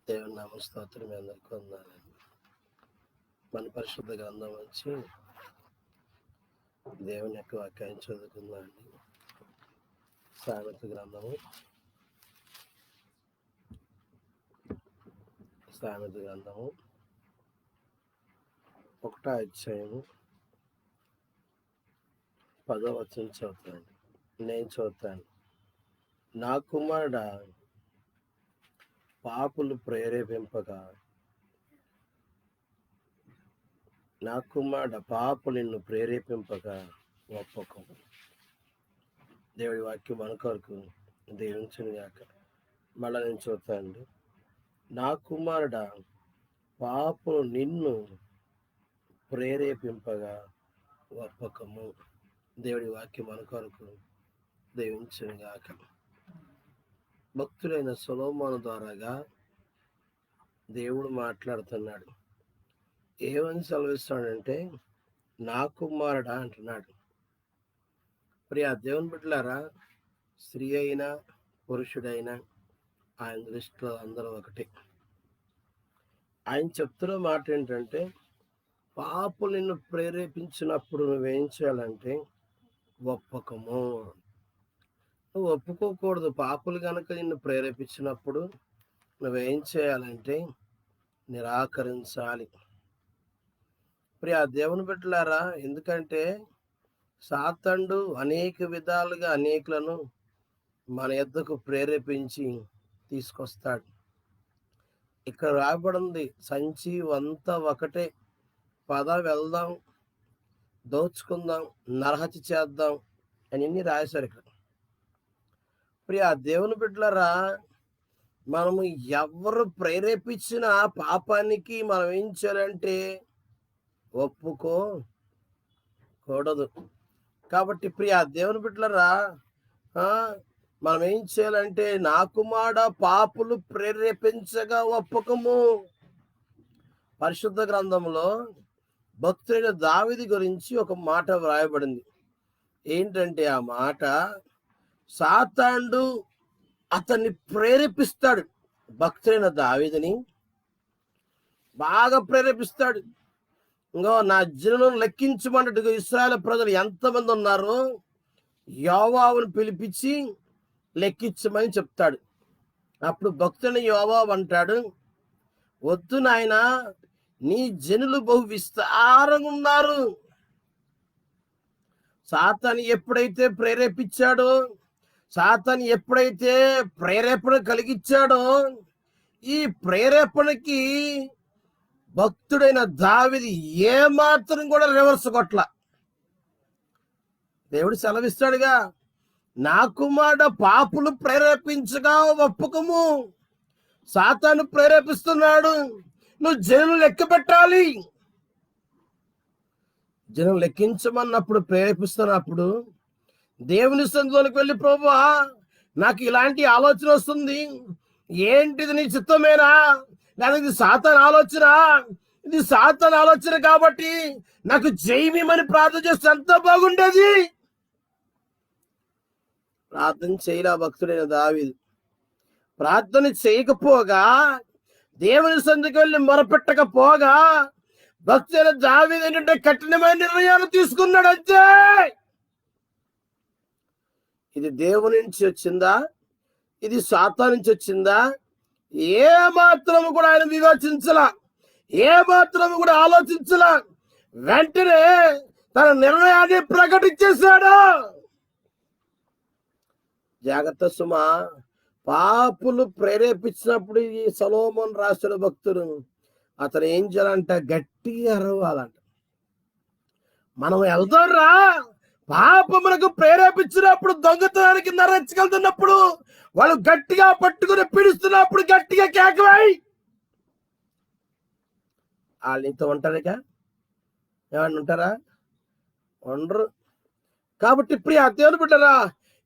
దేవుని నామ స్తోత్రం మీ అందరికీ వందనాలండి. మన పరిశుద్ధ గ్రంథం నుంచి దేవుని యొక్క వాక్యాన్ని చదువుకుందామండి. సామెత గ్రంథము 1వ అధ్యాయము 10వ వచనం చదువుతాను. నేను చదువుతాను. నా కుమారుడా, పాపులు ప్రేరేపింపగా, నా కుమారుడ పాపులు నిన్ను ప్రేరేపింపగా ఒప్పకము. దేవుడి వాక్యం మన కొరకు దీవించును గాక. మళ్ళా నేను చూస్తానండి. నా కుమారుడ పాపులు నిన్ను ప్రేరేపింపగా ఒప్పకము. దేవుడి వాక్యం మన కొరకు దీవించును గాక. భక్తులైన సొలొమోను ద్వారాగా దేవుడు మాట్లాడుతున్నాడు. ఏమని సెలవిస్తాడంటే, నా కుమారుడా అంటున్నాడు. ప్రియ దేవుని బిడ్డలారా, స్త్రీ అయినా పురుషుడైనా ఆయన దృష్టిలో అందరూ ఒకటే. ఆయన చెప్తున్న మాట ఏంటంటే, పాపులు నిన్ను ప్రేరేపించినప్పుడు నువ్వేం చేయాలంటే ఒప్పకము. నువ్వు ఒప్పుకోకూడదు. పాపులు కనుక నిన్ను ప్రేరేపించినప్పుడు నువ్వేం చేయాలంటే నిరాకరించాలి. ప్రియ దేవుని బిడ్డలారా, ఎందుకంటే సాతానుడు అనేక విధాలుగా అనేకులను మన యొద్దకు ప్రేరేపించి తీసుకొస్తాడు. ఇక్కడ రాబడింది, సంచి అంతా ఒకటే, పద వెళ్దాం, దోచుకుందాం, నరహత్య చేద్దాం అని రాశారు ఇక్కడ. ప్రియ దేవుని బిడ్డలారా, మనము ఎవరు ప్రేరేపించిన పాపానికి మనం ఏం చేయాలంటే ఒప్పుకోకూడదు. కాబట్టి ప్రియ దేవుని బిడ్డలారా, మనం ఏం చేయాలంటే, నా కుమారుడ పాపులు ప్రేరేపించగా ఒప్పకము. పరిశుద్ధ గ్రంథంలో భక్తుడైన దావీదు గురించి ఒక మాట వ్రాయబడింది. ఏంటంటే ఆ మాట, సాతానుడు అతన్ని ప్రేరేపిస్తాడు. భక్తుడైన దావీదుని బాగా ప్రేరేపిస్తాడు. ఇంకో నా జనులను లెక్కించమన్నట్టుగా ఇశ్రాయేలు ప్రజలు ఎంతమంది ఉన్నారో యోవాబును పిలిపించి లెక్కించమని చెప్తాడు. అప్పుడు భక్తుని యోవాబు అంటాడు, వద్దు నాయన, నీ జనులు బహు విస్తారంగా ఉన్నారు. సాతాను ఎప్పుడైతే ప్రేరేపించాడో, సాతాను ఎప్పుడైతే ప్రేరేపణ కలిగించాడో, ఈ ప్రేరేపణకి భక్తుడైన దావీదు ఏమాత్రం కూడా రివర్స్ కొట్ల. దేవుడు సెలవిస్తాడుగా, నా కుమారుడ పాపులు ప్రేరేపించగా ఒప్పుకము. సాతాను ప్రేరేపిస్తున్నాడు, నువ్వు జనులు లెక్క పెట్టాలి. జనం లెక్కించమన్నప్పుడు, ప్రేరేపిస్తున్నప్పుడు దేవుని సన్నిధిలోకి వెళ్ళి, ప్రభువా నాకు ఇలాంటి ఆలోచన వస్తుంది, ఏంటిది నీ చిత్తమేనా, లేదా ఇది సాతాను ఆలోచన? ఇది సాతాను ఆలోచన కాబట్టి నాకు జయమని ప్రార్థన చేస్తే ఎంత బాగుండేది. ప్రార్థన చేయలా భక్తుడైన దావీదు. ప్రార్థన చేయకపోగా, దేవుని సన్నిధికి వెళ్ళి మొరపెట్టకపోగా, భక్తుడైన దావీదు ఏంటంటే కఠినమైన నిర్ణయాలు తీసుకున్నాడు. అంతే. ఇది దేవుని నుంచి వచ్చిందా, ఇది సాతాను నుంచి వచ్చిందా, ఏ మాత్రము కూడా ఆయన వివేచించలా, ఏ మాత్రము కూడా ఆలోచించలా. వెంటనే తన నిర్ణయాన్ని ప్రకటించేశాడు. జాగ్రత్త సుమా, పాపులు ప్రేరేపించినప్పుడు ఈ సొలొమోను రాసిన భక్తుడు అతను ఏం చేయాలంట, గట్టిగా అరవాలంట. మనం వెళ్దాం రా, పాపములకు ప్రేరేపించినప్పుడు, దొంగతనానికి నరచగలుగుతున్నప్పుడు, వాళ్ళు గట్టిగా పట్టుకుని పిడుస్తున్నప్పుడు గట్టిగా కేకవేయి. వాళ్ళు ఇంత ఉంటారుగా, ఏమన్నా ఉంటారా? ఉండరు. కాబట్టి ప్రియ దేవుని బిడ్డలారా,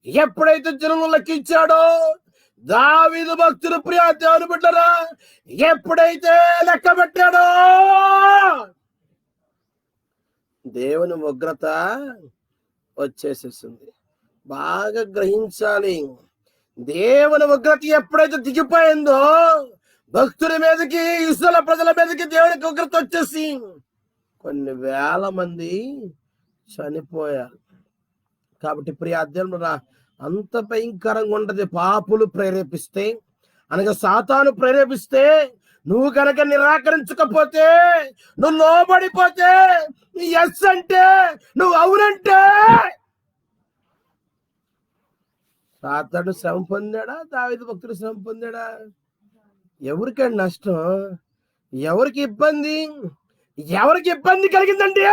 ఎప్పుడైతే జనులు లెక్కించాడో, దావీదు భక్తులు ప్రియ దేవుని బిడ్డలారా ఎప్పుడైతే లెక్క పెట్టాడో, దేవుని ఉగ్రత వచ్చేసేసింది. బాగా గ్రహించాలి. దేవుని ఉగ్రత ఎప్పుడైతే దిగిపోయిందో భక్తుల మీదకి, ఇస్రాయేలు ప్రజల మీదకి దేవునికి ఉగ్రత వచ్చేసి కొన్ని వేల మంది చనిపోయారు. కాబట్టి ప్రియ అధ్యయనం అంత భయంకరంగా ఉంటది. పాపులు ప్రేరేపిస్తే, అనగా సాతాను ప్రేరేపిస్తే, నువ్వు కనుక నిరాకరించకపోతే, నువ్వు లోబడిపోతే, ఎస్ అంటే, నువ్వు అవునంటే, సాతాను శ్రమ పొందాడా? దావీదు భక్తుడు శ్రమ పొందాడా? ఎవరికండి నష్టం? ఎవరికి ఇబ్బంది? ఎవరికి ఇబ్బంది కలిగిందండి?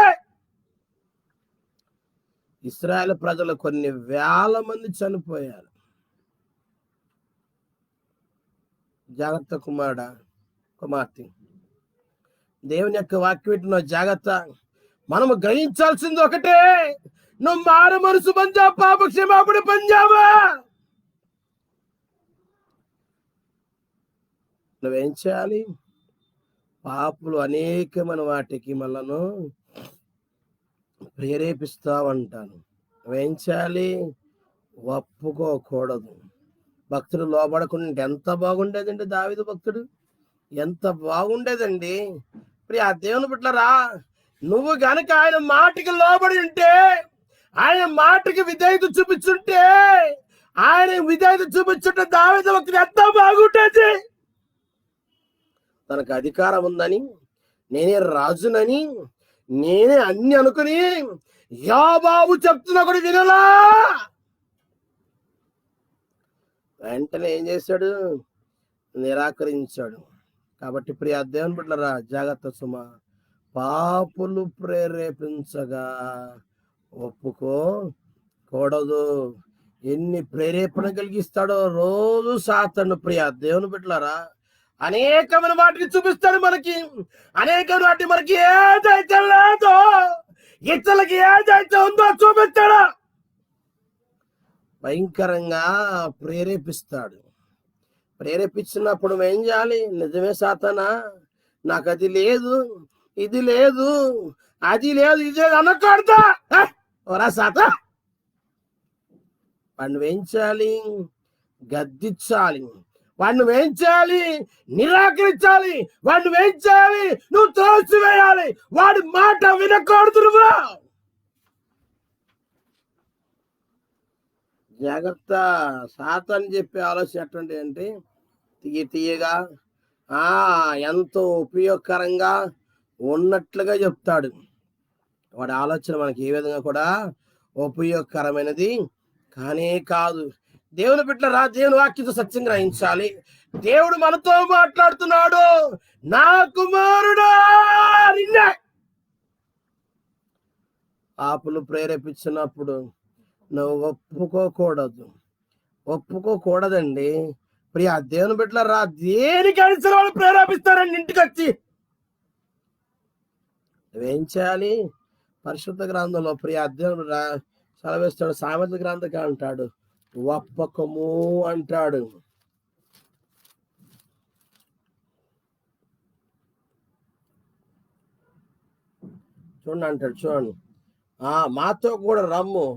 ఇశ్రాయేలు ప్రజలు కొన్ని వేల మంది చనిపోయారు. జాగ్రత్త కుమార్తె, దేవుని యొక్క వాక్యం జాగ్రత్త. మనము గ్రహించాల్సింది ఒకటే, నువ్వు మారు మనసు పొందావా? పాప క్షమాపణ పొందావా? నువ్వేం చేయాలి? పాపులు అనేకమైన వాటికి మనను ప్రేరేపిస్తావంటాను. నువ్వేం చేయాలి? ఒప్పుకోకూడదు. భక్తుడు లోబడకుండా ఎంత బాగుండేదండి దావీదు భక్తుడు, ఎంత బాగుండేదండి. ఇప్పుడు ఆ దేవుని బిడ్డలారా, నువ్వు గనక ఆయన మాటకి లోబడి ఉంటే, ఆయన మాటకి విధేయత చూపించుంటే, ఆయన విధేయత చూపించుంటే దావీదు భక్తుడు ఎంత బాగుండేది. తనకు అధికారం ఉందని, నేనే రాజునని, నేనే అన్ని అనుకుని యోబాబు చెప్తున్నా కూడా వినలా. వెంటనే ఏం చేశాడు? నిరాకరించాడు. కాబట్టి ప్రియ దేవుని బిడ్డలారా, జాగ్రత్త సుమ. పాపులు ప్రేరేపించగా ఒప్పుకోకూడదు. ఎన్ని ప్రేరేపణ కలిగిస్తాడో రోజు సాతాను. ప్రియ దేవుని బిడ్డలారా, అనేకమైన వాటిని చూపిస్తాడు మనకి. అనేకమైన వాటి మనకి ఏదైతే లేదో, ఇతరులకి ఏదైతే ఉందో చూపిస్తాడు. భయంకరంగా ప్రేరేపిస్తాడు. ప్రేరేపించినప్పుడు ఏం చేయాలి? నిజమే సాతానా, నాకు అది లేదు, ఇది లేదు, అది లేదు, ఇది లేదు అనకూడదా? ఓరా సాతా, వాడిని ఏం చేయాలి? గద్దించాలి. వాడిని ఏం చేయాలి? నిరాకరించాలి. వాడిని ఏం చేయాలి? నువ్వు త్రోసివేయాలి. వాడి మాట వినకూడదు. నువ్వు జాగ్రత్త. సాతాను చెప్పే ఆలోచన ఎటువంటి అంటే, తీయగా ఎంతో ఉపయోగకరంగా ఉన్నట్లుగా చెప్తాడు. వాడి ఆలోచన మనకి ఏ విధంగా కూడా ఉపయోగకరమైనది కానే కాదు. దేవుని బిడ్డలారా, దేవుని వాక్యంతో సత్యం గ్రహించాలి. దేవుడు మనతో మాట్లాడుతున్నాడు. నా కుమారుడా, నిన్నే పాపులు ప్రేరేపించినప్పుడు నువ్వు ఒప్పుకోకూడదండి. ప్రియ దేవుని బిడ్డలారా, దేనికి అడిసిన వాళ్ళు ప్రేరేపిస్తారండి ఇంటికి వచ్చి. నువ్వేం చేయాలి? పరిశుద్ధ గ్రంథంలో ప్రియ దేవుడు సెలవిస్తాడు. సామెతల గ్రంథంగా అంటాడు, ఒప్పకము అంటాడు. చూడండి అంటాడు, చూడండి. మాతో కూడా రమ్ము,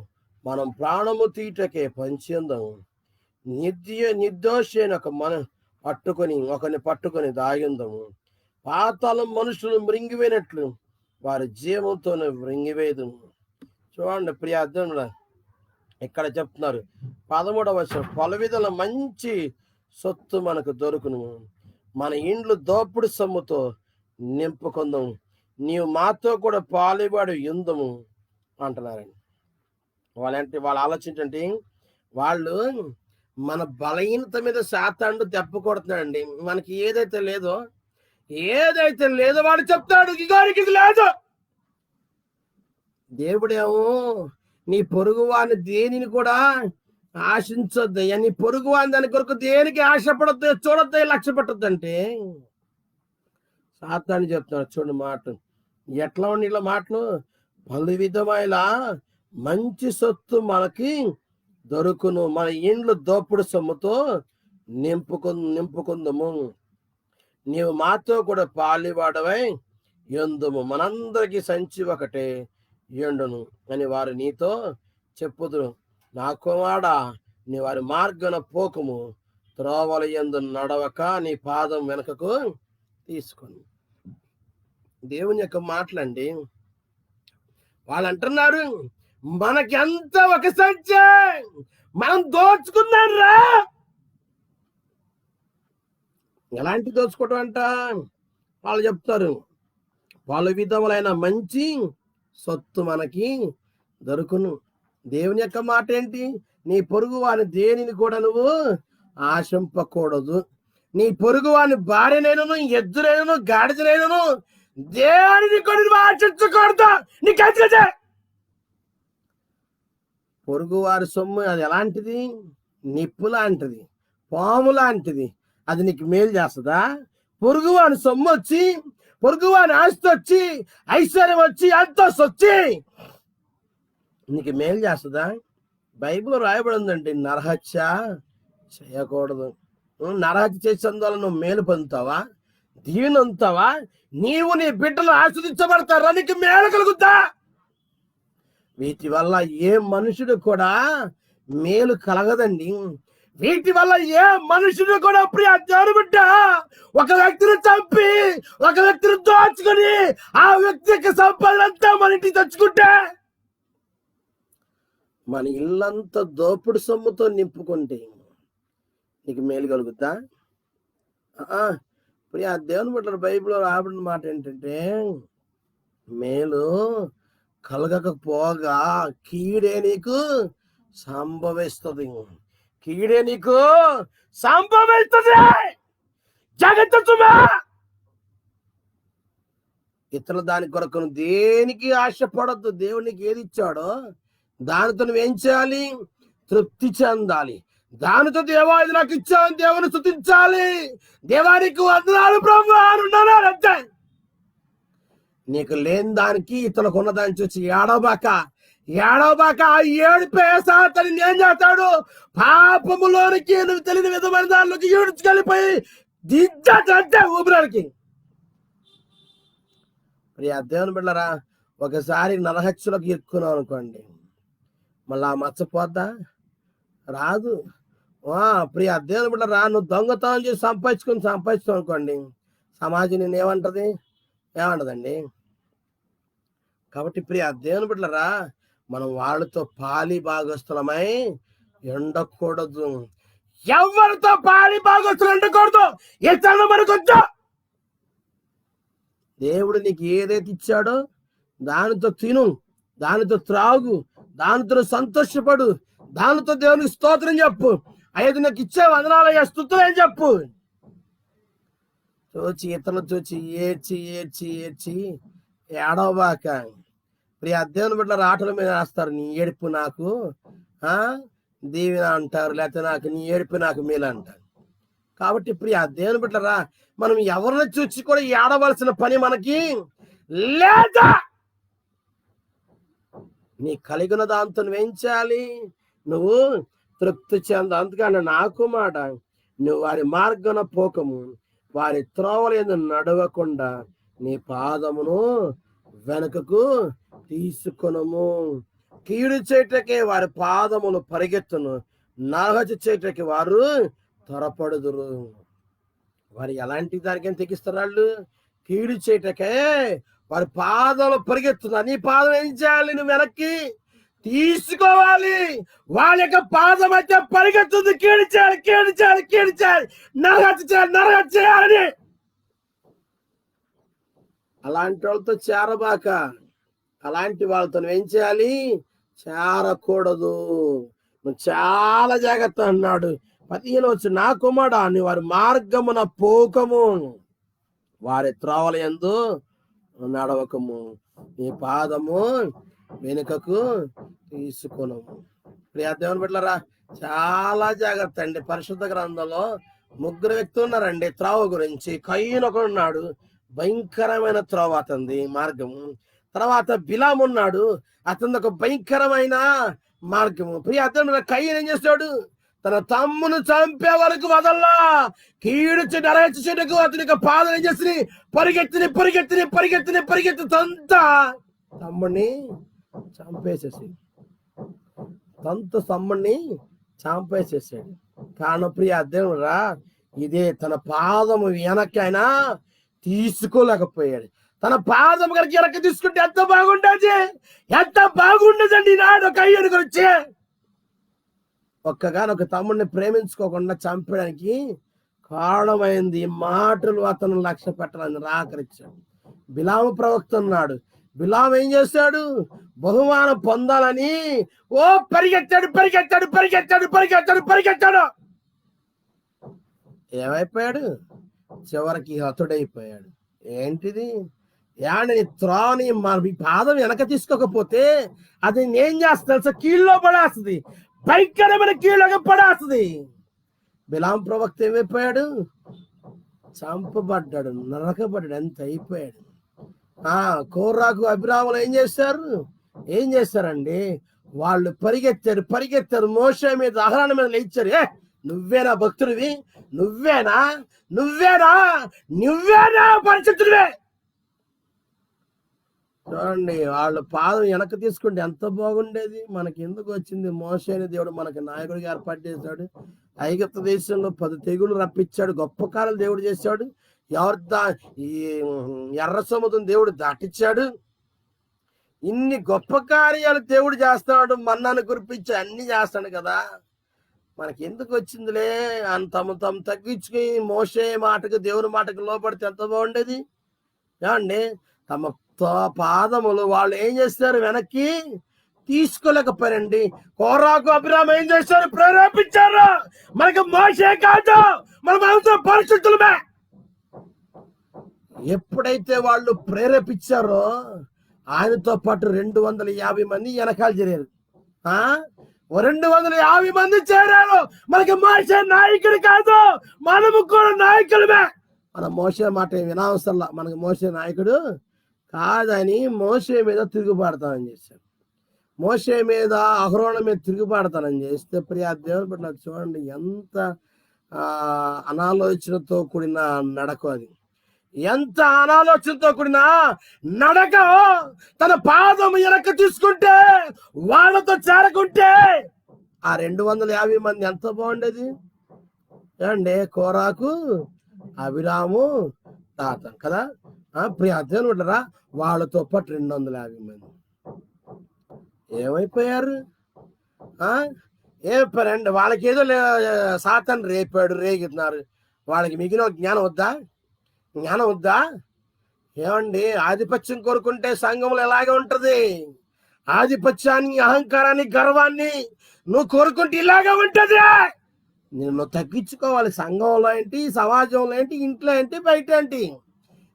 మనం ప్రాణము తీటకే పంచిందము. నిర్దోషి ఒకరిని పట్టుకొని దాగిందము. పాతాళం మనుషులు మృంగివేనట్లు వారి జీవంతోనే మృంగివేదు. చూడండి ప్రియ అర్థంలో ఇక్కడ చెప్తున్నారు 13వ వచనం, పలువిధల మంచి సొత్తు మనకు దొరుకును, మన ఇండ్లు దోపుడు సొమ్ముతో నింపుకుందాము, నీవు మాతో కూడా పాలుబడి యుందము అంటున్నారండి. వాళ్ళ ఆలోచించండి, వాళ్ళు మన బలహీనత మీద సాతాను దెబ్బ కొడుతున్నాడండి. మనకి ఏదైతే లేదో వాడు చెప్తాడు, ఇగారికి ఇది లేదు. దేవుడేమో నీ పొరుగు వాని దేనిని కూడా ఆశించొద్దయ్యా, నీ పొరుగు వాని దాని కొరకు దేనికి ఆశపడద్దు, చూడొద్దు, లక్ష్య పెట్టొద్దంటే సాతాను చెప్తున్నాడు. చూడండి మాట ఎట్లా ఉండి ఇలా మాటలు, పలు విధమైన మంచి సొత్తు మనకి దొరుకును, మన ఇండ్లు దోపుడు సొమ్ముతో నింపుకుందము, నీవు మాతో కూడా పాలివాడవై యుందుము, మనందరికీ సంచి ఒకటే యుండును అని వారు నీతో చెప్పుదురు. నా కుమారుడా, నీ వారి మార్గన పోకుము, త్రోవల యందు నడవక నీ పాదం వెనుకకు తీసుకొని. దేవుని యొక్క మాటలండి. వాళ్ళు అంటున్నారు, మనకెంత ఒక సంచే, మనం దోచుకున్నాం రా. ఎలాంటి దోచుకోవటం అంట? వాళ్ళు చెప్తారు, పలు విధములైన మంచి సొత్తు మనకి దొరుకును. దేవుని యొక్క మాట ఏంటి? నీ పొరుగు వాని దేనిని కూడా నువ్వు ఆశింపకూడదు. నీ పొరుగు వాని భార్యనైనను, ఎద్దునైనను, గాడిదనైనను దేనిని కూడా నువ్వు ఆశించకూడదు. నీకెందుకంటే పొరుగు వారి సొమ్ము అది ఎలాంటిది? నిప్పు లాంటిది, పాము లాంటిది. అది నీకు మేలు చేస్తుందా? పొరుగు వాని సొమ్ము వచ్చి, పొరుగు వాని ఆస్తి వచ్చి, ఐశ్వర్యం వచ్చి, అంతస్తు వచ్చి నీకు మేలు చేస్తుందా? బైబిల్ రాయబడి ఉందండి, నరహత్య చేయకూడదు. నరహత్య చేసేందువల్ల నువ్వు మేలు పొందుతావా? దీవెన పొందుతావా? నీవు నీ బిడ్డలు ఆస్వాదించబడతారా? నీకు మేలు కలుగుతా? వీటి వల్ల ఏ మనుషుడు కూడా మేలు కలగదండి. వీటి వల్ల ఏ మనుషుడు కూడా ప్రియ దేవుని బిడ్డ ఒక వ్యక్తిని చంపి, ఒక వ్యక్తిని దోచుకొని, ఆ వ్యక్తి యొక్క సంపద అంతా మన ఇంటికి తెచ్చుకుంటే, మన ఇల్లంతా దోపుడు సొమ్ముతో నింపుకుంటే నీకు మేలు కలుగుతా? ప్రియ దేవుని బిడ్డల బైబిల్లో రాబడిన మాట ఏంటంటే, మేలు కలగకపోగా కీడే నీకు సంభవిస్తుంది. కీడే నీకు సంభవిస్తుంది. జాగ్రత్త. ఇతరుల దాని కొరకు దేనికి ఆశపడద్దు. దేవునికి ఏది ఇచ్చాడో దానితో నువ్వేం చేయాలి? తృప్తి చెందాలి. దానితో దేవా ఇది నాకు ఇచ్చావని దేవుని స్తుతించాలి. దేవానికి వందనాలు ప్రభువా అని అంతే. నీకు లేని దానికి ఇతరులకు ఉన్నదాన్ని చూసి ఏడవబాక. ఆ ఏడుపే సాతని ఏం చేస్తాడు? పాపములోనికి నువ్వు తెలియని విధమైన దానిలోకి ఈడ్చుకెళ్ళిపోయి దిద్దంటే ఊపిరానికి. ప్రియ దేవుని బిడ్డలారా, ఒకసారి నరహత్యలోకి ఎక్కున్నావు అనుకోండి, మళ్ళా మచ్చపోద్దా? రాదు. ప్రియ దేవుని బిడ్డలారా, నువ్వు దొంగతనం చేసి సంపాదించుతావు అనుకోండి, సమాజం నేను ఏమంటదండి? కాబట్టి ప్రియ దేవుని బిడ్డలారా, మనం వాళ్ళతో పాలి భాగస్థులమై ఉండకూడదు. ఎవరితో పాలి భాగస్థులు ఉండకూడదు. ఇతరులు మనకొద్దు. దేవుడు నీకు ఏదైతే ఇచ్చాడో దానితో తిను, దానితో త్రాగు, దానితో సంతోషపడు, దానితో దేవునికి స్తోత్రం చెప్పు. అయ్యేది నాకు ఇచ్చే వందనాలయ్యా స్తుతులు అని చెప్పు. ఇతరులు చూచి ఏడ్చి ఏడవబాక. ప్రియ దేవుని బిడ్డల ఆటల మీద రాస్తారు, నీ ఏడుపు నాకు దీవెన అంటారు, లేకపోతే నాకు నీ ఏడుపు నాకు మేలు అంటారు. కాబట్టి ప్రియ దేవుని బిడ్డలరా, మనం ఎవరిని చూసి కూడా ఏడవలసిన పని మనకి లేదా. నీ కలిగిన దాంతో నువ్వేం చేయాలి? నువ్వు తృప్తి చెంద. అందుకని నాకు మాట, నువ్వు వారి మార్గన పోకము, వారి త్రోవలందు నడవకుండా నీ పాదమును వెనుకకు తీసుకొనము. కీడు చేయటకే వారి పాదములు పరిగెత్తును, నరహత్య చేయటకి వారు త్వరపడుదురు. వారు ఎలాంటి దానికైనా తెగిస్తారు. వాళ్ళు కీడు చేయటకే వారి పాదాలు పరిగెత్తున్నా, నీ పాదం ఏం చేయాలి? నువ్వు వెనక్కి తీసుకోవాలి. వాళ్ళ యొక్క పాదం అయితే పరిగెత్తుంది, కీడు చేయాలి, నరహత్య చేయాలని. అలాంటి వాళ్ళతో చేరబాక. అలాంటి వాళ్ళతో నువ్వేం చేయాలి? చేరకూడదు. నువ్వు చాలా జాగ్రత్త అన్నాడు. 15 వచ్చి, నా కుమారుడా నువ్వు వారి మార్గమున పోకము, వారి త్రోవలయందు నడవకము, నీ పాదము వెనుకకు తీసుకొనము. ప్రియ దేవుని బిడ్డలారా, చాలా జాగ్రత్త అండి. పరిశుద్ధ గ్రంథంలో 3 వ్యక్తులు ఉన్నారండి త్రోవ గురించి. కయ్యూను ఒకడు ఉన్నాడు, భయంకరమైన త్రోవ అతనిది మార్గము. తర్వాత బిలాము ఉన్నాడు, అతని ఒక భయంకరమైన మార్గము. ప్రియ అతను కయ్యూను ఏం చేస్తాడు? తన తమ్మును చంపే వరకు వదల్లా. కీడు నరహత్యకు అతని పాదం ఏం చేసి పరిగెత్తి తమ్ముడిని చంపేసేసి తమ్ముడిని చంపేసేసాడు. కాను ప్రియ దేవుడు రా, ఇదే తన పాదము వెనకైనా తీసుకోలేకపోయాడు. తన పాదం కనుక వెనక్కి తీసుకుంటే ఎంత బాగుండేది, ఎంత బాగుండదండి. నాడు ఒక అయ్యనుకు వచ్చి ఒక్కగానొక తమ్ముడిని ప్రేమించుకోకుండా చంపడానికి కారణమైంది మాటలు అతను లక్ష్య పెట్టాలని నిరాకరించాడు. బిలాము ప్రవక్త ఉన్నాడు. బిలాము ఏం చేశాడు? బహుమానం పొందాలని పరిగెత్తాడు పరిగెత్తాడు పరిగెత్తాడు పరిగెత్తాడు పరిగెత్తాడు. ఏమైపోయాడు? చివరికి హతుడైపోయాడు. ఏంటిది? నీ త్రోవని మీ పాదం వెనక తీసుకోకపోతే అది నేను చేస్తా, కీళ్ళలో పడేస్తుంది, భయంకరమైన కీళ్ళగా పడేస్తుంది. బిలాం ప్రవక్త ఏమైపోయాడు? చంపబడ్డాడు, నరకబడ్డాడు, ఎంత అయిపోయాడు. కోరాకు అభిరాములు ఏం చేశారండి? వాళ్ళు పరిగెత్తారు పరిగెత్తారు, మోషే మీద అహరోను మీద లేచారు. నువ్వేనా భక్తుడివి? నువ్వేనా నువ్వేనా నువ్వేనా పరిస్థితుడివే? చూడండి, వాళ్ళ పాదం వెనక్కి తీసుకుంటే ఎంత బాగుండేది. మనకి ఎందుకు వచ్చింది? మోషేని దేవుడు మనకి నాయకుడిగా ఏర్పాటు చేశాడు. ఐగుప్తు దేశంలో 10 తెగులు రప్పించాడు, గొప్ప కార్యాలు దేవుడు చేశాడు. ఈ ఎర్ర సముద్రం దేవుడు దాటిచ్చాడు. ఇన్ని గొప్ప కార్యాలు దేవుడు చేస్తాడు, మన్నాను కురిపించి అన్ని చేస్తాడు కదా. మనకి ఎందుకు వచ్చిందిలే అని తమ తగ్గించుకుని మోషే మాటకు దేవుని మాటకు లోపడితే ఎంత బాగుండేది. ఏమండి, తమ పాదములు వాళ్ళు ఏం చేస్తారు? వెనక్కి తీసుకోలేకపోయారండి. కోరాకు అభిరామ్ ఏం చేశారు? ప్రేరేపించారు. మనకు మోషే కాదు, మన పరిస్థితులమే. ఎప్పుడైతే వాళ్ళు ప్రేరేపించారో ఆయనతో పాటు 250 మంది వెనకాల చేరారు. 250 మంది చేరారు. మనకి మోషే నాయకుడు కాదు, మనము కూడా నాయకులమే. మన మోషే మాట వినవసరంలా, మనకి మోషే నాయకుడు కాదని మోషే మీద తిరుగుబాడతానని చేశారు. మోషే మీద అహరోను మీద తిరుగుబాడతానని చేస్తే ప్రియా దేవుని పట్ల చూడండి ఎంత అనాలోచనతో కూడిన నడక అది. ఎంత అనాలోచనతో కూడిన నడక. తన పాదం వెనక్కి తీసుకుంటే, వాళ్ళతో చేరకుంటే ఆ 250 మంది ఎంత బాగుండేది. ఏమండి, కోరాకు అభిరాము తాత కదా. ప్రియా దేవుని పట్ల వాళ్ళతో పాటు 250 మంది ఏమైపోయారు? ఏమైపోయారండి? వాళ్ళకి ఏదో సాతాను రేగిస్తున్నారు. వాళ్ళకి మిగిలిన జ్ఞానం వద్దా? ఏమండి, ఆధిపత్యం కోరుకుంటే సంఘంలో ఎలాగే ఉంటది. ఆధిపత్యాన్ని, అహంకారాన్ని, గర్వాన్ని నువ్వు కోరుకుంటే ఇలాగే ఉంటది. నువ్వు తగ్గించుకోవాలి. సంఘంలో ఏంటి, సమాజంలో ఏంటి, ఇంట్లో ఏంటి, బయట ఏంటి.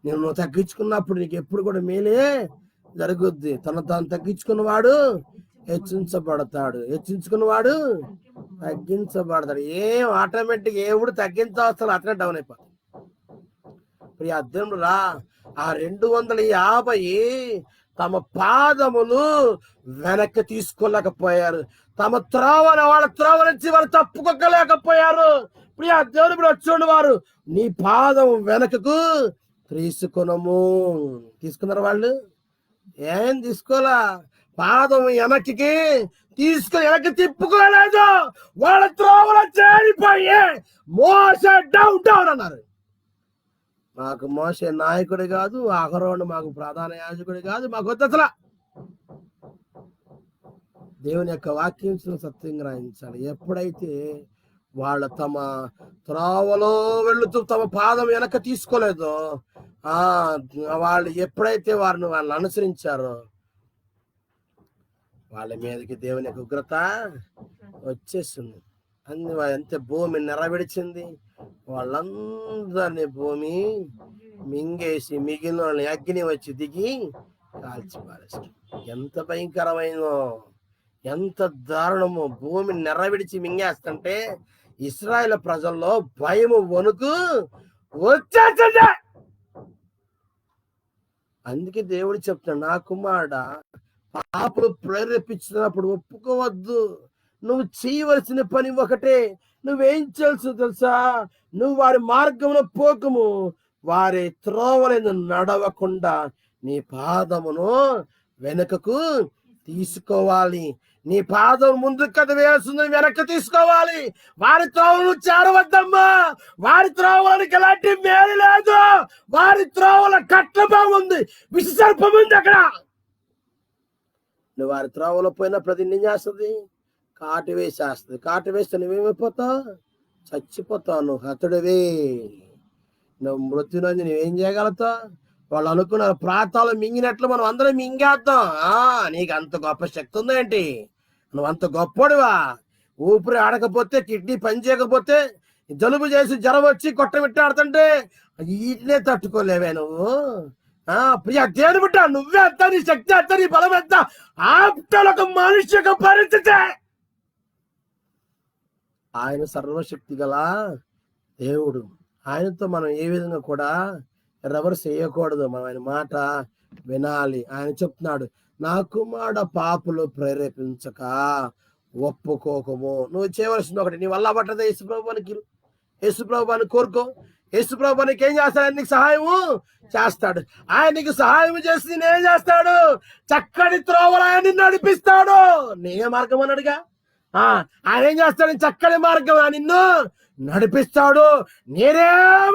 నువ్వు తగ్గించుకున్నప్పుడు నీకు ఎప్పుడు కూడా మేలే జరుగుద్ది. తాను తగ్గించుకున్నవాడు హెచ్చించుకున్నవాడు తగ్గించబడతాడు. ఆటోమేటిక్ ఎవడు తగ్గించవసరం అట్లా డౌన్ అయిపోతాడు. ప్రియ అర్థం రా, ఆ 250 తమ పాదములు వెనక్కి తీసుకోలేకపోయారు. తమ వాళ్ళ త్రోవ నుంచి వారు తప్పుకోలేకపోయారు. ప్రియ దేవుని చూడండి, వారు నీ పాదం వెనకకు తీసుకున్నారు. వాళ్ళు ఏం తీసుకోలా, పాదం వెనక్కి వెనక్కి తిప్పుకోలేదు. వాళ్ళ త్రోవలో చేరిపోయి మోసే డౌన్ అన్నారు. మాకు మోసే నాయకుడు కాదు, అహరోను మాకు ప్రధాన యాజకుడు కాదు, మాకు వద్దసలా. దేవుని యొక్క వాక్యం సత్యం గ్రహించాలి. ఎప్పుడైతే వాళ్ళ తమ త్రోవలో వెళుతూ తమ పాదం వెనక తీసుకోలేదో, వాళ్ళు ఎప్పుడైతే వాళ్ళని అనుసరించారో వాళ్ళ మీదకి దేవుని యొక్క ఉగ్రత వచ్చేసింది. అంతే భూమి నెరవేర్చింది. వాళ్ళందరినీ భూమి మింగేసి మిగిలిన వాళ్ళని అగ్ని వచ్చి దిగి కాల్చి పారేసి. ఎంత భయంకరమైనో, ఎంత దారుణమో. భూమి నెరవేర్చి మింగేస్తుంటే ఇశ్రాయేలు ప్రజల్లో భయము, వణుకు వచ్చేసింది. అందుకే దేవుడు చెప్తాడు, నా కుమారుడా, పాపలు ప్రేరేపించినప్పుడు ఒప్పుకోవద్దు. నువ్వు చేయవలసిన పని ఒకటే. నువ్వేం చేయాల్సి తెలుసా? నువ్వు వారి మార్గమును పోకము, వారి త్రోవలను నడవకుండా నీ పాదమును వెనుకకు తీసుకోవాలి. నీ పాదం ముందుకు కథ వేస్తుంది, వెనక్కి తీసుకోవాలి. వారి త్రోవను చేరవద్దమ్మా. వారి త్రోవలకి ఎలాంటి మేలు లేదు. వారి త్రోవల కట్లభావం ఉంది, విషసర్పం ఉంది అక్కడ. నువ్వు వారి త్రోవలో పోయినప్పుడు అది ఏం చేస్తుంది? కాటు వేసేస్తుంది. కాటు వేస్తే నువ్వేమైపోతావు? చచ్చిపోతావు. నువ్వు హతుడివి. నువ్వు మృత్యునంది నువ్వేం చేయగలుగుతావు? వాళ్ళు అనుకున్నారు ప్రాతాలు మింగినట్లు మనం అందరం మింగేద్దాం. నీకు అంత గొప్ప శక్తి ఉందేంటి? నువ్వు అంత గొప్పడివా? ఊపిరి ఆడకపోతే, కిడ్నీ పని చేయకపోతే, జలుబు చేసి జ్వరం వచ్చి కొట్టమిట్టాడుతుంటే వీటినే తట్టుకోలేవే నువ్వు? ప్రియా దేని బిడ్డ, నువ్వే అంత, నీ శక్తి అంత, నీ బలం ఎంత? ఆప్తల ఒక మనిషి యొక్క పరిస్థితి. ఆయన సర్వశక్తి గల దేవుడు. ఆయనతో మనం ఏ విధంగా కూడా రివర్స్ చేయకూడదు. మనం ఆయన మాట వినాలి. ఆయన చెప్తున్నాడు, నా కుమారుడ పాపులు ప్రేరేపించక ఒప్పుకోకము. నువ్వు చేయవలసింది ఒకటి, నీ వల్ల పట్టదు. యేసుప్రభుని కోరుకో. యేసుప్రభునికి ఏం చేస్తాడు? ఆయన నీకు సహాయము చేస్తాడు. ఆయన నీకు సహాయం చేసి నేనేం చేస్తాడు? చక్కటి త్రోవలు ఆయన నడిపిస్తాడు. నేనే మార్గం అన్నాడుగా. ఆయన ఏం చేస్తాడు? చక్కటి మార్గం నిన్ను నడిపిస్తాడు. నేనే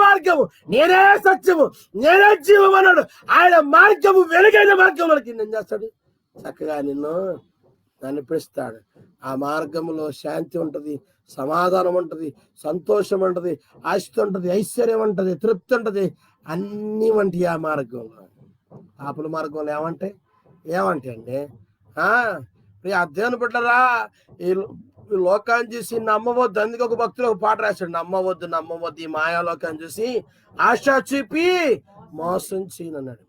మార్గము, నేనే సత్యము, నేనే జీవం అన్నాడు. ఆయన మార్గము వెలుగైన మార్గం మనకి ఏం చేస్తాడు? చక్కగా నిన్ను నడిపిస్తాడు. ఆ మార్గంలో శాంతి ఉంటది, సమాధానం ఉంటది, సంతోషం ఉంటది, ఆస్తి ఉంటది, ఐశ్వర్యం ఉంటది, తృప్తి ఉంటది, అన్ని వంటి ఆ మార్గంలో. పాపుల మార్గంలో ఏమంటే అండి అధ్యయనం పెట్టరా? ఈ లోకాన్ని చూసి నమ్మవద్దు. అందుకే ఒక భక్తులు ఒక పాట రాశాడు, నమ్మవద్దు ఈ మాయాలోకాన్ని చూసి ఆశ చూపి మోసం చేయనన్నాడు.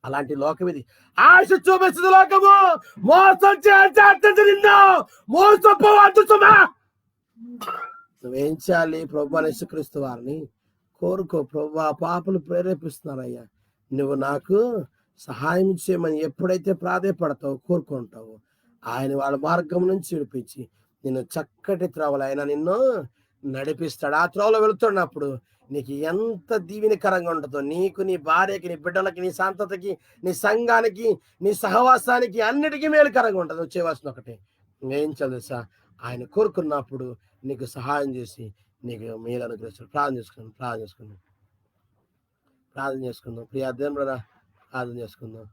అలాంటి లోకం ఇది. ఆశ చూపిస్తుంది లోకము, మోసం చేస్తుంది నిన్ను. మోసపోవద్దు. నువ్వేం చేయాలి? ప్రభువైన యేసుక్రీస్తు వారిని కోరుకో. ప్రభువా, పాపులు ప్రేరేపిస్తున్నారయ్యా, నువ్వు నాకు సహాయం చేయమని ఎప్పుడైతే ప్రాధేయపడతావు, కోరుకుంటావు, ఆయన వాళ్ళ మార్గం నుంచి విడిపించి నిన్ను చక్కటి త్రోవలు ఆయన నిన్ను నడిపిస్తాడు. ఆ త్రోవలో వెళుతున్నప్పుడు నీకు ఎంత దీవెనకరంగా ఉంటుందో, నీకు, నీ భార్యకి, నీ బిడ్డలకి, నీ సంతతికి, నీ సంఘానికి, నీ సహవాసానికి, అన్నిటికీ మేలుకరంగా ఉంటుంది. నువ్వు చేయవలసిన ఒకటి, ఏం చదువుసా? ఆయన కోరుకున్నప్పుడు నీకు సహాయం చేసి నీకు మేలు అనుగ్రహిస్తాడు. ప్రార్థన చేసుకుందాం. ప్రియా దేవుని బ్రదర్, ప్రార్థన చేసుకుందాం.